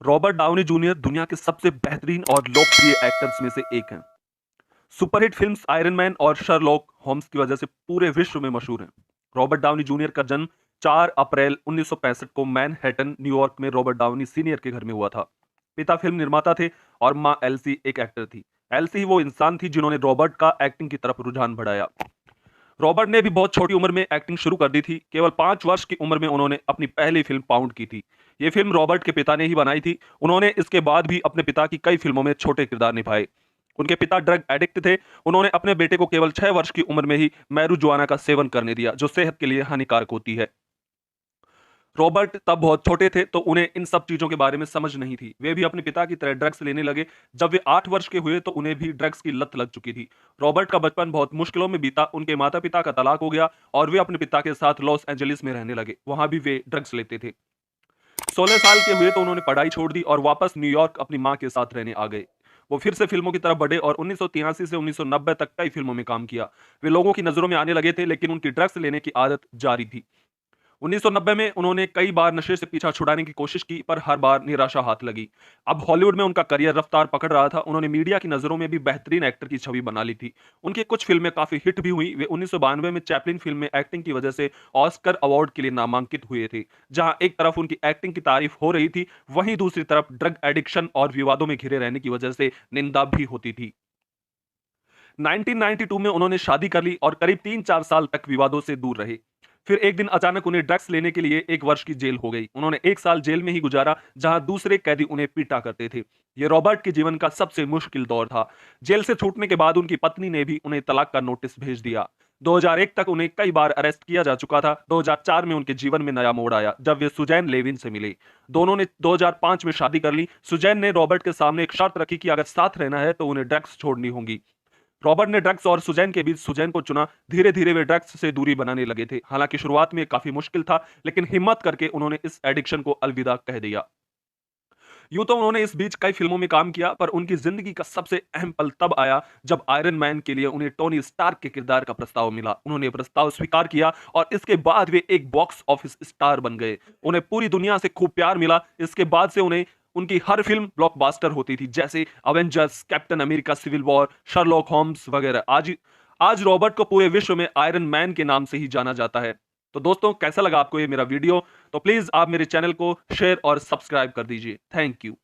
Robert Downey junior दुनिया के सबसे बेहतरीन और लोकप्रिय एक्टर्स में से एक हैं। सुपरहिट फिल्म्स आयरन मैन और शर्लॉक होम्स की वजह से पूरे विश्व में मशहूर हैं। रॉबर्ट डाउनी जूनियर का जन्म 4 अप्रैल 1965 को मैनहट्टन, न्यूयॉर्क में रॉबर्ट डाउनी सीनियर के घर में हुआ था। पिता फिल्म निर्माता थे और मां एल्सी एक एक्टर थी। एल्सी ही वो इंसान थी जिन्होंने रॉबर्ट का एक्टिंग की तरफ रुझान बढ़ाया। रॉबर्ट ने भी बहुत छोटी उम्र में एक्टिंग शुरू कर दी थी। केवल 5 वर्ष की उम्र में उन्होंने अपनी पहली फिल्म पाउंड की थी। ये फिल्म रॉबर्ट के पिता ने ही बनाई थी। उन्होंने इसके बाद भी अपने पिता की कई फिल्मों में छोटे किरदार निभाए। उनके पिता ड्रग एडिक्ट थे। उन्होंने अपने बेटे को केवल 6 वर्ष की उम्र में ही मैरूजुआना का सेवन करने दिया, जो सेहत के लिए हानिकारक होती है। रॉबर्ट तब बहुत छोटे थे, तो उन्हें इन सब चीजों के बारे में समझ नहीं थी। वे भी अपने पिता की तरह ड्रग्स लेने लगे। जब वे 8 वर्ष के हुए तो उन्हें भी ड्रग्स की लत लग चुकी थी। रॉबर्ट का बचपन बहुत मुश्किलों में बीता। उनके माता पिता का तलाक हो गया और वे अपने पिता के साथ लॉस एंजलिस में रहने लगे। वहां भी वे ड्रग्स लेते थे। 16 साल के हुए तो उन्होंने पढ़ाई छोड़ दी और वापस न्यूयॉर्क अपनी मां के साथ रहने आ गए। वो फिर से फिल्मों की तरफ बढ़े और 1983 से 1990 तक कई फिल्मों में काम किया। वे लोगों की नजरों में आने लगे थे, लेकिन उनकी ड्रग्स लेने की आदत जारी थी। 1990 में उन्होंने कई बार नशे से पीछा छुड़ाने की कोशिश की, पर हर बार निराशा हाथ लगी। अब हॉलीवुड में उनका करियर रफ्तार पकड़ रहा था। उन्होंने मीडिया की नजरों में भी बेहतरीन एक्टर की छवि बना ली थी। उनकी कुछ फिल्में काफी हिट भी हुई। वे 1992 में चैपलिन फिल्म में एक्टिंग की वजह से ऑस्कर अवार्ड के लिए नामांकित हुए थे। जहां एक तरफ उनकी एक्टिंग की तारीफ हो रही थी, वहीं दूसरी तरफ ड्रग एडिक्शन और विवादों में घिरे रहने की वजह से निंदा भी होती थी। 1992 में उन्होंने शादी कर ली और करीब 3-4 साल तक विवादों से दूर रहे। फिर एक दिन अचानक उन्हें ड्रग्स लेने के लिए 1 वर्ष की जेल हो गई। उन्होंने 1 साल जेल में ही गुजारा, जहां दूसरे कैदी उन्हें पीटा करते थे। यह रॉबर्ट के जीवन का सबसे मुश्किल दौर था। जेल से छूटने के बाद उनकी पत्नी ने भी उन्हें तलाक का नोटिस भेज दिया। 2001 तक उन्हें कई बार अरेस्ट किया जा चुका था। 2004 में उनके जीवन में नया मोड़ आया, जब वे सुजैन लेविन से मिले। दोनों ने 2005 में शादी कर ली। सुजैन ने रॉबर्ट के सामने एक शर्त रखी कि अगर साथ रहना है तो उन्हें ड्रग्स छोड़नी होंगी। रॉबर्ट ने ड्रग्स और सुजैन के बीच सुजैन को चुना। धीरे धीरे वे ड्रग्स से दूरी बनाने लगे थे। हालांकि शुरुआत में काफी मुश्किल था, लेकिन हिम्मत करके उन्होंने इस एडिक्शन को अलविदा कह दिया। यूं तो उन्होंने इस बीच कई फिल्मों में काम किया, पर उनकी जिंदगी का सबसे अहम पल तब आया जब आयरन मैन के लिए उन्हें टोनी स्टार्क के किरदार का प्रस्ताव मिला। उन्होंने प्रस्ताव स्वीकार किया और इसके बाद वे एक बॉक्स ऑफिस स्टार बन गए। उन्हें पूरी दुनिया से खूब प्यार मिला। इसके बाद से उन्हें उनकी हर फिल्म ब्लॉकबस्टर होती थी, जैसे Avengers, Captain America Civil War, Sherlock Holmes वगैरह। आज रॉबर्ट को पूरे विश्व में आयरन मैन के नाम से ही जाना जाता है। तो दोस्तों, कैसा लगा आपको ये मेरा वीडियो? तो प्लीज आप मेरे चैनल को शेयर और सब्सक्राइब कर दीजिए। Thank you.